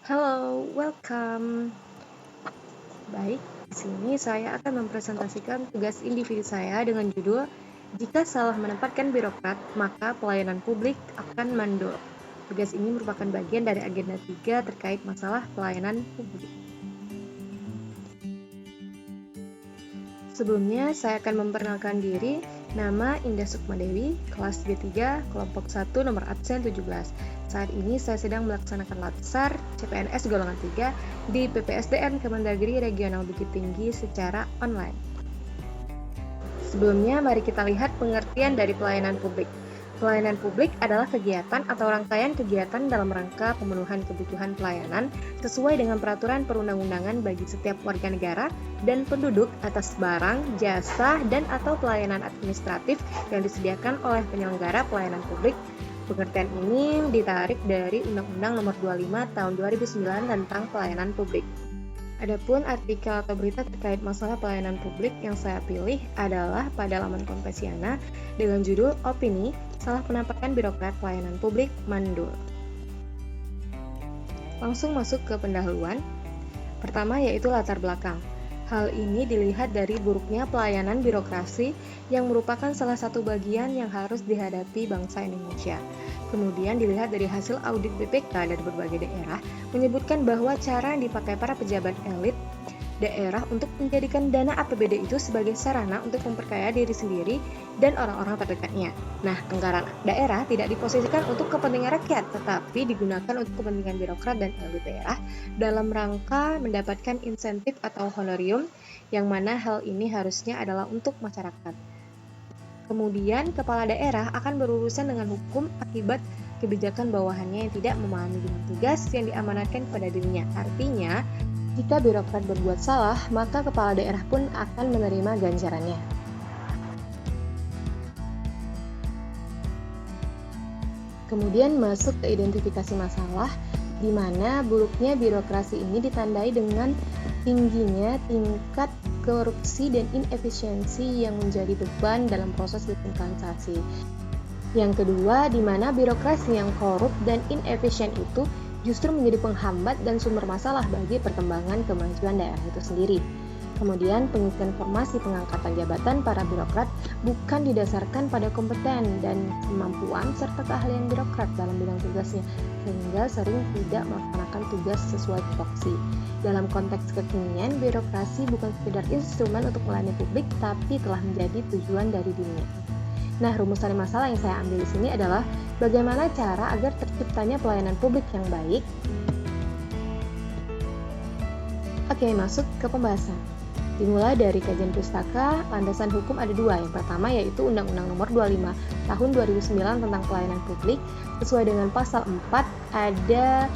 Halo, welcome. Baik, di sini saya akan mempresentasikan tugas individu saya dengan judul "Jika salah menempatkan birokrat, maka pelayanan publik akan mandul". Tugas ini merupakan bagian dari agenda 3 terkait masalah pelayanan publik. Sebelumnya, saya akan memperkenalkan diri. Nama Indah Sukmadewi, kelas B3, kelompok 1, nomor absen 17. Saat ini saya sedang melaksanakan latsar CPNS golongan 3 di PPSDN Kemendagri Regional Bukit Tinggi secara online. Sebelumnya, mari kita lihat pengertian dari pelayanan publik. Pelayanan publik adalah kegiatan atau rangkaian kegiatan dalam rangka pemenuhan kebutuhan pelayanan sesuai dengan peraturan perundang-undangan bagi setiap warga negara dan penduduk atas barang, jasa, dan atau pelayanan administratif yang disediakan oleh penyelenggara pelayanan publik. Pengertian ini ditarik dari Undang-Undang Nomor 25 Tahun 2009 tentang Pelayanan Publik. Adapun artikel atau berita terkait masalah pelayanan publik yang saya pilih adalah pada laman Kompasiana dengan judul Opini, Salah Penampakan Birokrat Pelayanan Publik Mandul. Langsung masuk ke pendahuluan. Pertama yaitu latar belakang. Hal ini dilihat dari buruknya pelayanan birokrasi yang merupakan salah satu bagian yang harus dihadapi bangsa Indonesia. Kemudian dilihat dari hasil audit BPK dari berbagai daerah menyebutkan bahwa cara yang dipakai para pejabat elit daerah untuk menjadikan dana APBD itu sebagai sarana untuk memperkaya diri sendiri dan orang-orang terdekatnya. Nah, anggaran daerah tidak diposisikan untuk kepentingan rakyat, tetapi digunakan untuk kepentingan birokrat dan elit daerah dalam rangka mendapatkan insentif atau honorium, yang mana hal ini harusnya adalah untuk masyarakat. Kemudian, kepala daerah akan berurusan dengan hukum akibat kebijakan bawahannya yang tidak memahami dengan tugas yang diamanatkan kepada dirinya. Artinya, jika birokrat berbuat salah, maka kepala daerah pun akan menerima ganjarannya. Kemudian masuk ke identifikasi masalah, di mana buruknya birokrasi ini ditandai dengan tingginya tingkat korupsi dan inefisiensi yang menjadi beban dalam proses desentralisasi. Yang kedua, di mana birokrasi yang korup dan inefisien itu justru menjadi penghambat dan sumber masalah bagi perkembangan kemajuan daerah itu sendiri. Kemudian, pengisian formasi pengangkatan jabatan para birokrat bukan didasarkan pada kompeten dan kemampuan serta keahlian birokrat dalam bidang tugasnya, sehingga sering tidak melaksanakan tugas sesuai tupoksi. Dalam konteks kekinian, birokrasi bukan sekedar instrumen untuk melayani publik, tapi telah menjadi tujuan dari dirinya. Nah, rumusan masalah yang saya ambil di sini adalah bagaimana cara agar terciptanya pelayanan publik yang baik. Oke, masuk ke pembahasan. Dimulai dari kajian pustaka, landasan hukum ada dua. Yang pertama yaitu Undang-Undang Nomor 25 Tahun 2009 tentang Pelayanan Publik. Sesuai dengan pasal 4 ada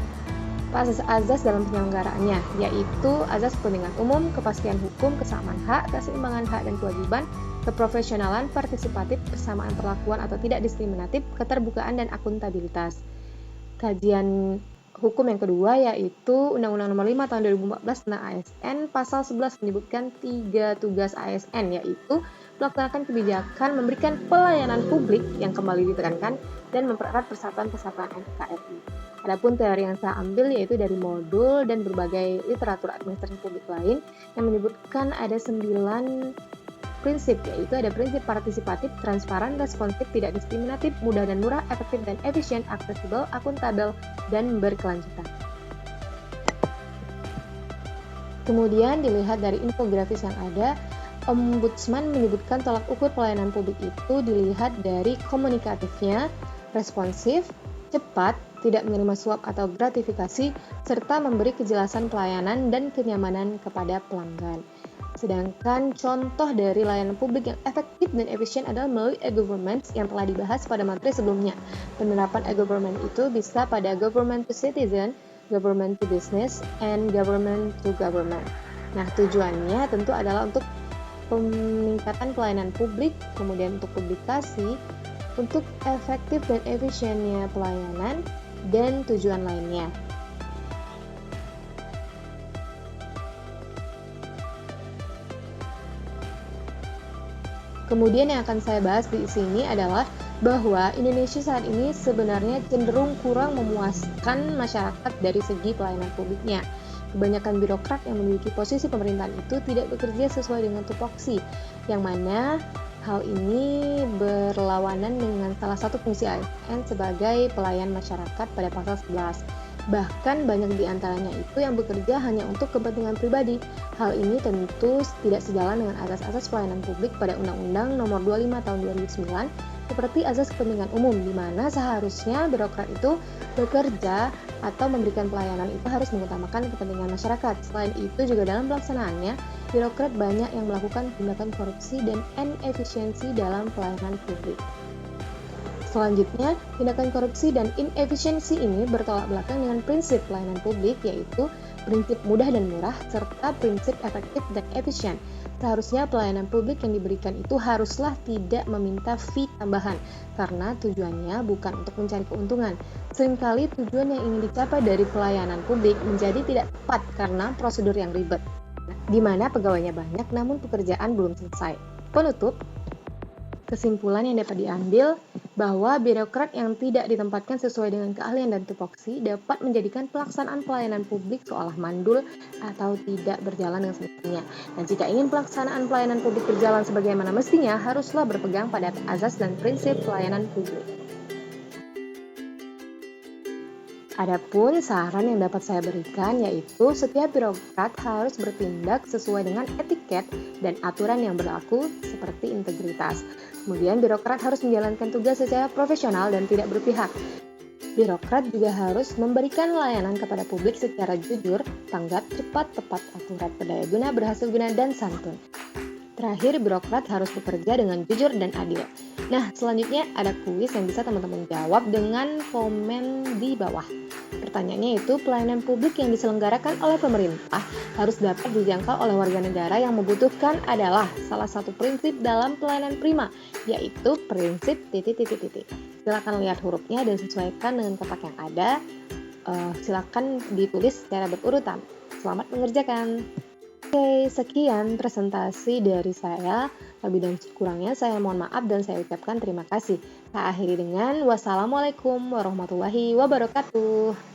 azas dalam penyelenggaraannya, yaitu azas kepentingan umum, kepastian hukum, kesamaan hak, keseimbangan hak dan kewajiban, keprofesionalan, partisipatif, persamaan perlakuan atau tidak diskriminatif, keterbukaan dan akuntabilitas. Kajian hukum yang kedua yaitu Undang-Undang Nomor 5 Tahun 2014 tentang ASN, pasal 11 menyebutkan 3 tugas ASN, yaitu melaksanakan kebijakan memberikan pelayanan publik yang kembali ditekankan dan mempererat persatuan-persatuan NKRI. Adapun teori yang saya ambil yaitu dari modul dan berbagai literatur administrasi publik lain yang menyebutkan ada 9 prinsip, yaitu ada prinsip partisipatif, transparan, responsif, tidak diskriminatif, mudah dan murah, efektif dan efisien, aksesibel, akuntabel, dan berkelanjutan. Kemudian dilihat dari infografis yang ada, Ombudsman menyebutkan tolak ukur pelayanan publik itu dilihat dari komunikatifnya, responsif, cepat, tidak menerima suap atau gratifikasi, serta memberi kejelasan pelayanan dan kenyamanan kepada pelanggan. Sedangkan contoh dari layanan publik yang efektif dan efisien adalah melalui e-government yang telah dibahas pada materi sebelumnya. Penerapan e-government itu bisa pada government to citizen, government to business, and government to government. Nah, tujuannya tentu adalah untuk peningkatan pelayanan publik, kemudian untuk publikasi, untuk efektif dan efisiennya pelayanan, dan tujuan lainnya. Kemudian yang akan saya bahas di sini adalah bahwa Indonesia saat ini sebenarnya cenderung kurang memuaskan masyarakat dari segi pelayanan publiknya. Kebanyakan birokrat yang memiliki posisi pemerintahan itu tidak bekerja sesuai dengan tupoksi, yang mana hal ini berlawanan dengan salah satu fungsi ASN sebagai pelayan masyarakat pada pasal 11. Bahkan banyak di antaranya itu yang bekerja hanya untuk kepentingan pribadi. Hal ini tentu tidak sejalan dengan asas-asas pelayanan publik pada Undang-Undang Nomor 25 Tahun 2009 seperti asas kepentingan umum, di mana seharusnya birokrat itu bekerja atau memberikan pelayanan itu harus mengutamakan kepentingan masyarakat. Selain itu juga dalam pelaksanaannya, birokrat banyak yang melakukan tindakan korupsi dan inefisiensi dalam pelayanan publik. Selanjutnya, tindakan korupsi dan inefisiensi ini bertolak belakang dengan prinsip pelayanan publik, yaitu prinsip mudah dan murah, serta prinsip efektif dan efisien. Seharusnya pelayanan publik yang diberikan itu haruslah tidak meminta fee tambahan, karena tujuannya bukan untuk mencari keuntungan. Seringkali tujuan yang ingin dicapai dari pelayanan publik menjadi tidak tepat karena prosedur yang ribet, di mana pegawainya banyak namun pekerjaan belum selesai. Penutup, kesimpulan yang dapat diambil bahwa birokrat yang tidak ditempatkan sesuai dengan keahlian dan tupoksi dapat menjadikan pelaksanaan pelayanan publik seolah mandul atau tidak berjalan dengan semestinya. Dan jika ingin pelaksanaan pelayanan publik berjalan sebagaimana mestinya, haruslah berpegang pada azas dan prinsip pelayanan publik. Adapun saran yang dapat saya berikan yaitu setiap birokrat harus bertindak sesuai dengan etiket dan aturan yang berlaku seperti integritas. Kemudian birokrat harus menjalankan tugas secara profesional dan tidak berpihak. Birokrat juga harus memberikan layanan kepada publik secara jujur, tanggap, cepat, tepat, akurat, berdaya guna, berhasil guna, dan santun. Terakhir, birokrat harus bekerja dengan jujur dan adil. Nah, selanjutnya ada kuis yang bisa teman-teman jawab dengan komen di bawah. Pertanyaannya itu, pelayanan publik yang diselenggarakan oleh pemerintah harus dapat dijangkau oleh warga negara yang membutuhkan adalah salah satu prinsip dalam pelayanan prima, yaitu prinsip titik-titik-titik. Silakan lihat hurufnya dan sesuaikan dengan kotak yang ada. Silakan ditulis secara berurutan. Selamat mengerjakan. Oke, sekian presentasi dari saya. Lebih dan kurangnya saya mohon maaf dan saya ucapkan terima kasih. Saya akhiri dengan wassalamualaikum warahmatullahi wabarakatuh.